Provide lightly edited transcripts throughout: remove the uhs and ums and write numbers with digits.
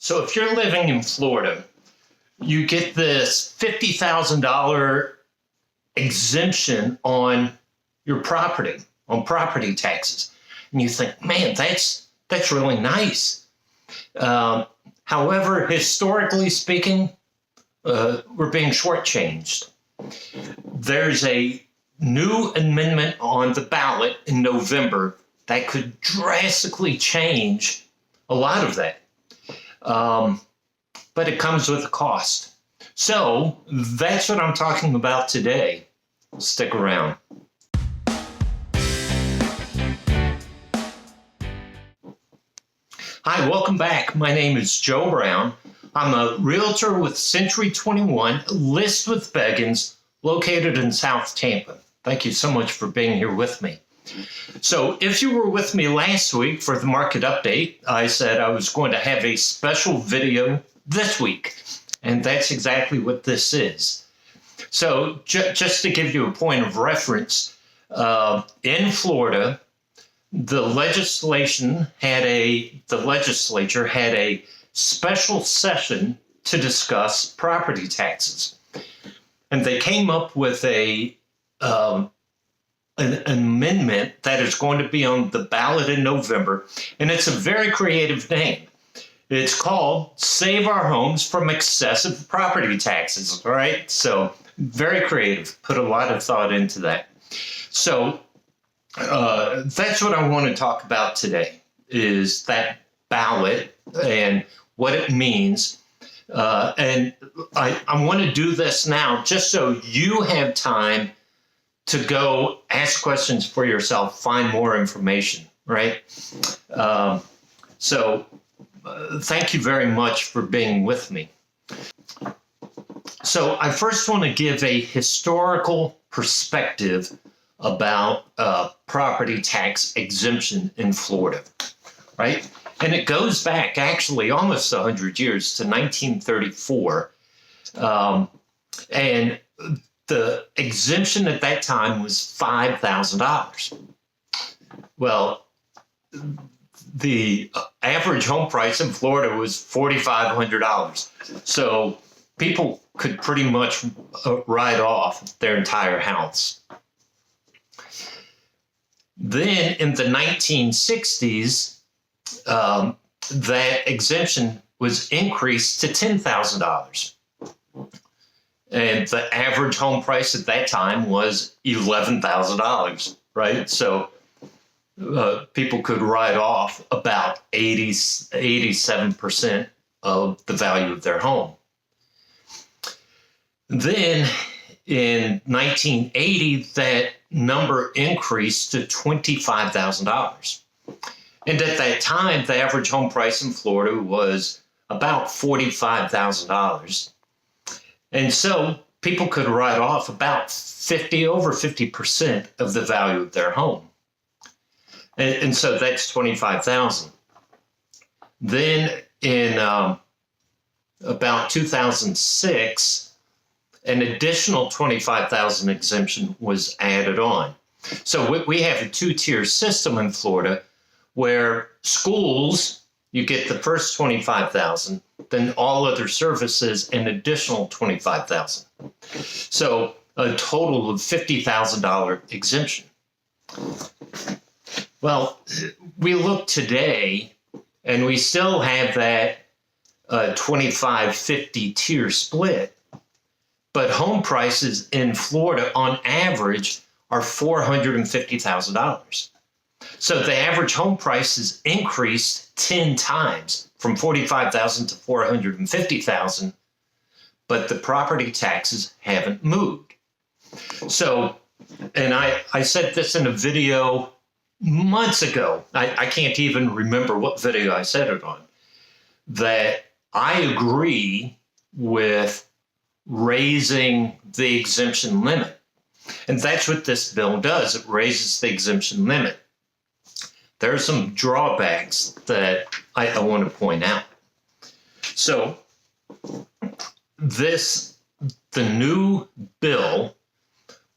So if you're living in Florida, you get this $50,000 exemption on your property, on property taxes. And you think, man, that's really nice. However, historically speaking, we're being shortchanged. There's a new amendment on the ballot in November that could drastically change a lot of that. But it comes with a cost. So that's what I'm talking about today. Stick around. Hi, welcome back. My name is Joe Brown. I'm a realtor with Century 21, List with Beggins, located in South Tampa. Thank you so much for being here with me. So if you were with me last week for the market update, I said I was going to have a special video this week, and that's exactly what this is. So just to give you a point of reference, in Florida, the legislature had a special session to discuss property taxes. And they came up with an amendment that is going to be on the ballot in November. And it's a very creative name. It's called Save Our Homes from Excessive Property Taxes. All right. So very creative. Put a lot of thought into that. So that's what I want to talk about today, is that ballot and what it means. And I want to do this now just so you have time to go ask questions for yourself, find more information, right? So thank you very much for being with me. So I first want to give a historical perspective about property tax exemption in Florida, right? And it goes back actually almost 100 years to 1934. And the exemption at that time was $5,000. Well, the average home price in Florida was $4,500. So people could pretty much write off their entire house. Then in the 1960s, that exemption was increased to $10,000. And the average home price at that time was $11,000, right? So people could write off about 87% of the value of their home. Then in 1980, that number increased to $25,000. And at that time, the average home price in Florida was about $45,000. And so people could write off about over 50% of the value of their home. And so that's $25,000. Then in about 2006, an additional $25,000 exemption was added on. So we have a two-tier system in Florida where schools, you get the first $25,000, then all other services an additional $25,000. So a total of $50,000 exemption. Well, we look today and we still have that 25-50 tier split, but home prices in Florida on average are $450,000. So the average home price has increased 10 times from $45,000 to $450,000, but the property taxes haven't moved. So, and I said this in a video months ago, I can't even remember what video I said it on, that I agree with raising the exemption limit. And that's what this bill does. It raises the exemption limit. There are some drawbacks that I want to point out. So the new bill,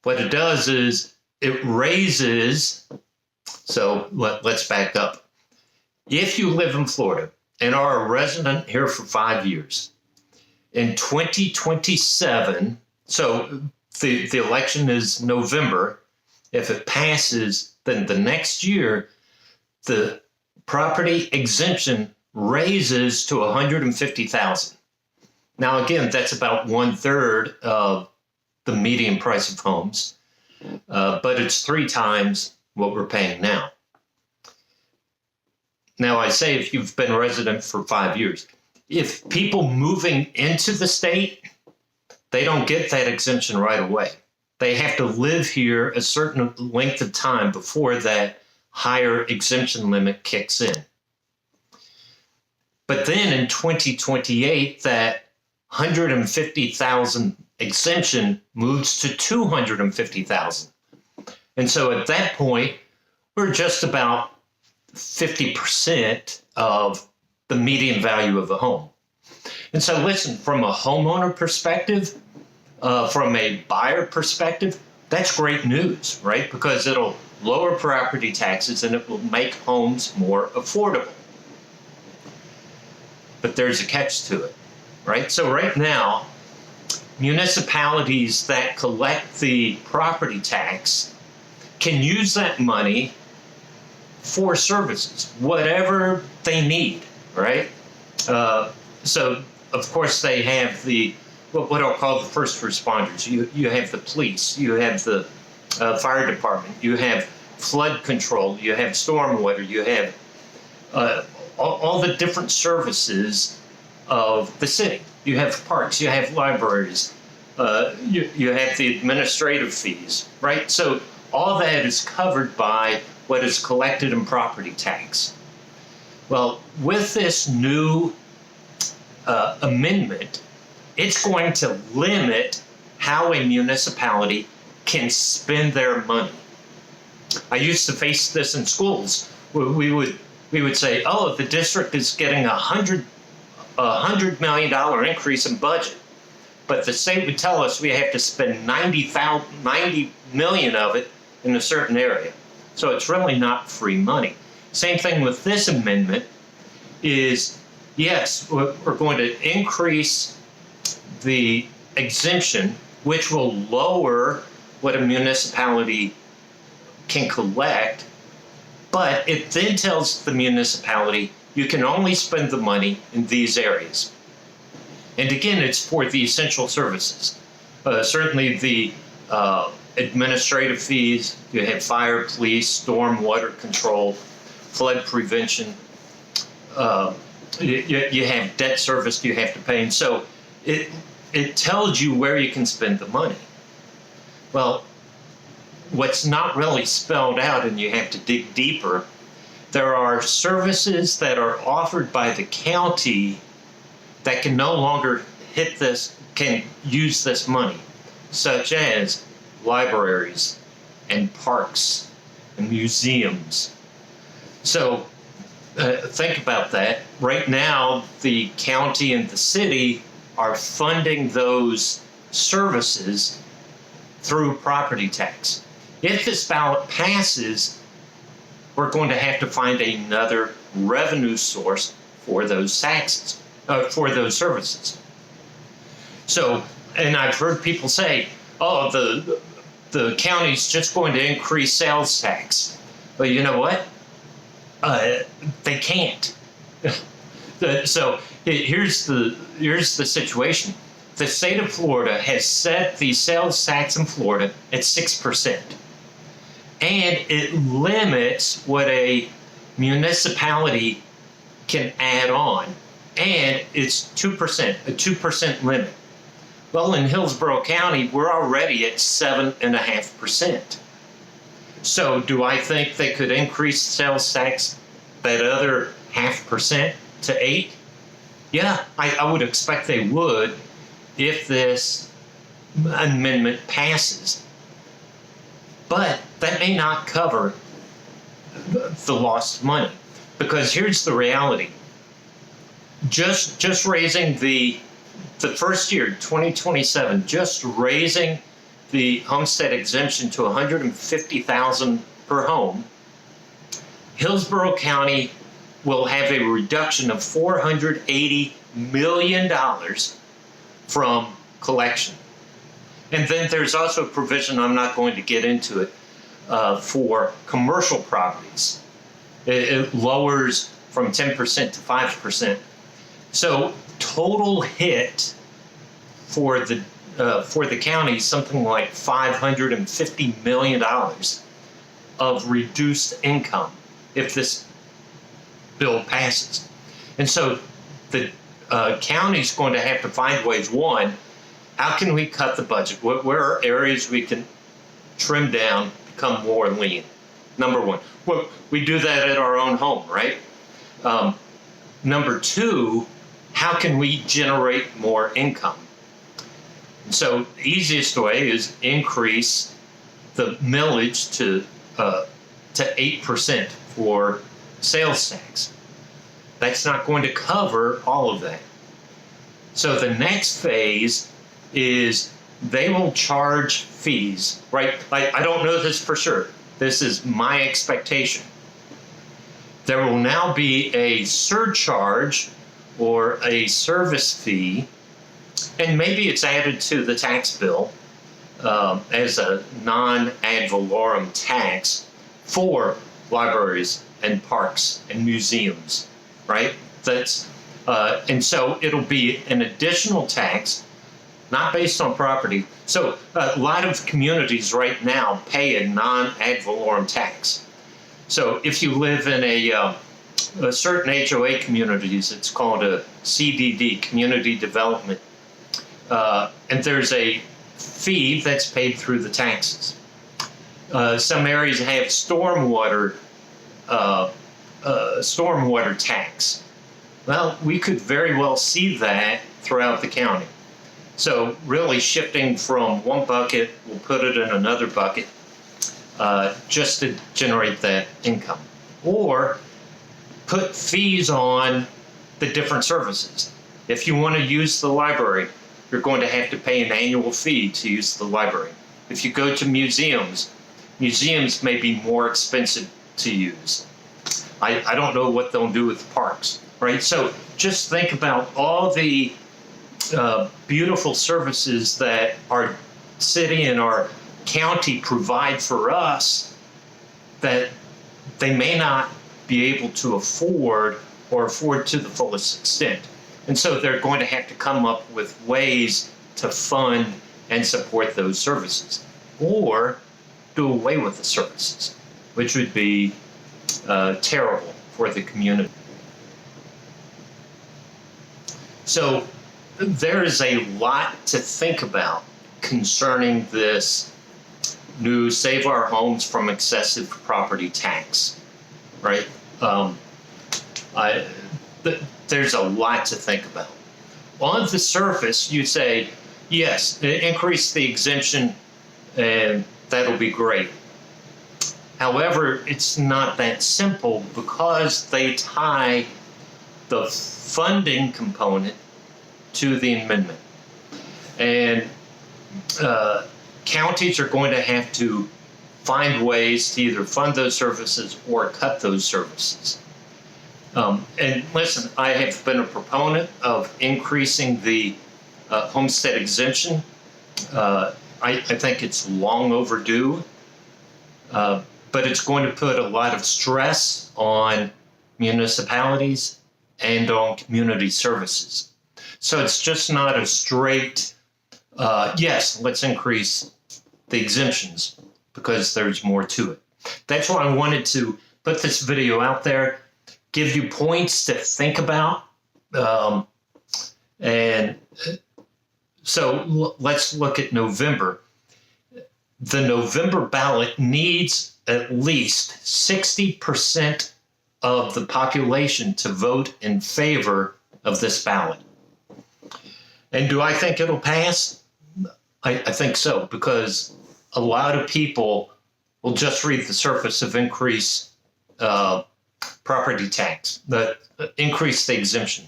what it does is it raises, so let's back up. If you live in Florida and are a resident here for 5 years, in 2027, so the election is November, if it passes, then the next year, the property exemption raises to $150,000. Now, again, that's about 1/3 of the median price of homes, but it's 3 times what we're paying now. Now, I say if you've been a resident for 5 years, if people moving into the state, they don't get that exemption right away. They have to live here a certain length of time before that higher exemption limit kicks in. But then in 2028, that 150,000 exemption moves to 250,000. And so at that point, we're just about 50% of the median value of a home. And so listen, from a homeowner perspective, from a buyer perspective, that's great news, right? Because it'll lower property taxes and it will make homes more affordable. But there's a catch to it, right? So right now, municipalities that collect the property tax can use that money for services, whatever they need, right? So, of course, they have the what I'll call the first responders. You have the police, you have the fire department, you have flood control, you have stormwater, you have all the different services of the city. You have parks, you have libraries, you have the administrative fees, right? So all that is covered by what is collected in property tax. Well, with this new amendment, it's going to limit how a municipality can spend their money. I used to face this in schools. We would say, oh, the district is getting $100 million increase in budget, but the state would tell us we have to spend 90 million of it in a certain area. So it's really not free money. Same thing with this amendment is, yes, we're going to increase the exemption, which will lower what a municipality can collect, but it then tells the municipality you can only spend the money in these areas. And again, it's for the essential services. Certainly the administrative fees, you have fire, police, storm water control, flood prevention, you have debt service you have to pay. And so it tells you where you can spend the money. Well, what's not really spelled out, and you have to dig deeper, there are services that are offered by the county that can no longer can use this money, such as libraries and parks and museums. So think about that. Right now, the county and the city are funding those services through property tax. If this ballot passes, we're going to have to find another revenue source for those taxes, for those services. So, and I've heard people say, oh, the county's just going to increase sales tax. But you know what? They can't. So here's the situation. The state of Florida has set the sales tax in Florida at 6%. And it limits what a municipality can add on. And it's 2%, a 2% limit. Well, in Hillsborough County, we're already at 7.5%. So do I think they could increase sales tax that other 0.5% to 8%? Yeah, I would expect they would if this amendment passes. But that may not cover the lost money, because here's the reality. Just raising the first year, 2027, just raising the homestead exemption to $150,000 per home, Hillsborough County will have a reduction of $480 million from collection. And then there's also a provision, I'm not going to get into it, for commercial properties. It lowers from 10% to 5%. So total hit for the county, something like $550 million of reduced income if this bill passes. And so the county's going to have to find ways. One, how can we cut the budget? Where are areas we can trim down, become more lean? Number one. Well, we do that at our own home, right? Number two, how can we generate more income? And so the easiest way is increase the millage to 8% for sales tax. That's not going to cover all of that. So the next phase is they will charge fees, right? I don't know this for sure. This is my expectation. There will now be a surcharge or a service fee, and maybe it's added to the tax bill as a non-ad valorem tax for libraries and parks and museums, right? And so it'll be an additional tax, not based on property. So a lot of communities right now pay a non-ad valorem tax. So if you live in a certain HOA communities, it's called a CDD, Community Development, and there's a fee that's paid through the taxes. Some areas have stormwater tax. Well, we could very well see that throughout the county. So really shifting from one bucket, we'll put it in another bucket just to generate that income. Or put fees on the different services. If you want to use the library, you're going to have to pay an annual fee to use the library. If you go to museums, museums may be more expensive to use. I don't know what they'll do with the parks, right? So just think about all the beautiful services that our city and our county provide for us that they may not be able to afford or afford to the fullest extent. And so they're going to have to come up with ways to fund and support those services, or do away with the services, which would be terrible for the community. So there is a lot to think about concerning this new Save Our Homes from Excessive Property Tax, right? There's a lot to think about. On the surface, you say, yes, increase the exemption and that'll be great. However, it's not that simple because they tie the funding component to the amendment. And counties are going to have to find ways to either fund those services or cut those services. And listen, I have been a proponent of increasing the homestead exemption. I think it's long overdue, but it's going to put a lot of stress on municipalities and on community services. So it's just not a straight, yes, let's increase the exemptions, because there's more to it. That's why I wanted to put this video out there, give you points to think about. And so let's look at November. The November ballot needs at least 60% of the population to vote in favor of this ballot. And do I think it'll pass? I think so, because a lot of people will just read the surface of increase property tax, increase the exemption.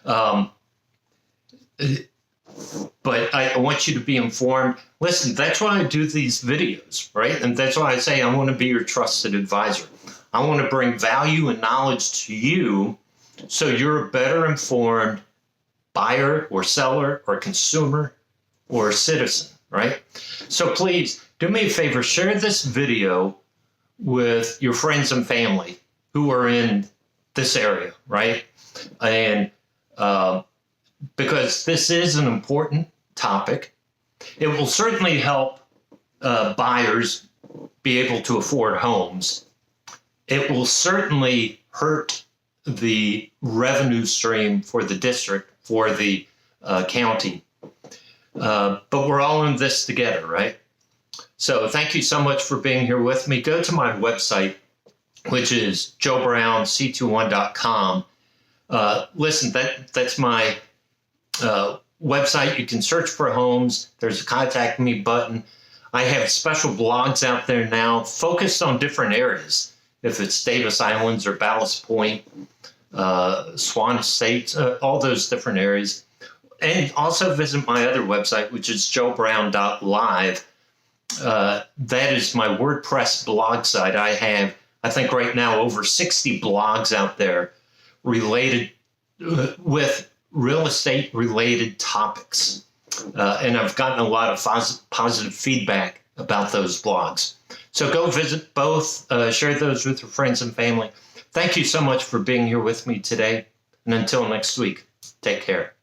But I want you to be informed. Listen, that's why I do these videos, right? And that's why I say I want to be your trusted advisor. I want to bring value and knowledge to you so you're a better informed buyer or seller or consumer or citizen, right? So please do me a favor, share this video with your friends and family who are in this area, right? And because this is an important topic, it will certainly help buyers be able to afford homes. It will certainly hurt the revenue stream for the district, for the county. But we're all in this together, right? So thank you so much for being here with me. Go to my website, which is JoeBrown.live. Listen, that's my website. You can search for homes. There's a contact me button. I have special blogs out there now focused on different areas. If it's Davis Islands or Ballast Point, Swan Estates, all those different areas. And also visit my other website, which is JoeBrown.live. That is my WordPress blog site. I have, I think right now, over 60 blogs out there related with real estate related topics. And I've gotten a lot of positive feedback about those blogs. So go visit both, share those with your friends and family. Thank you so much for being here with me today. And until next week, take care.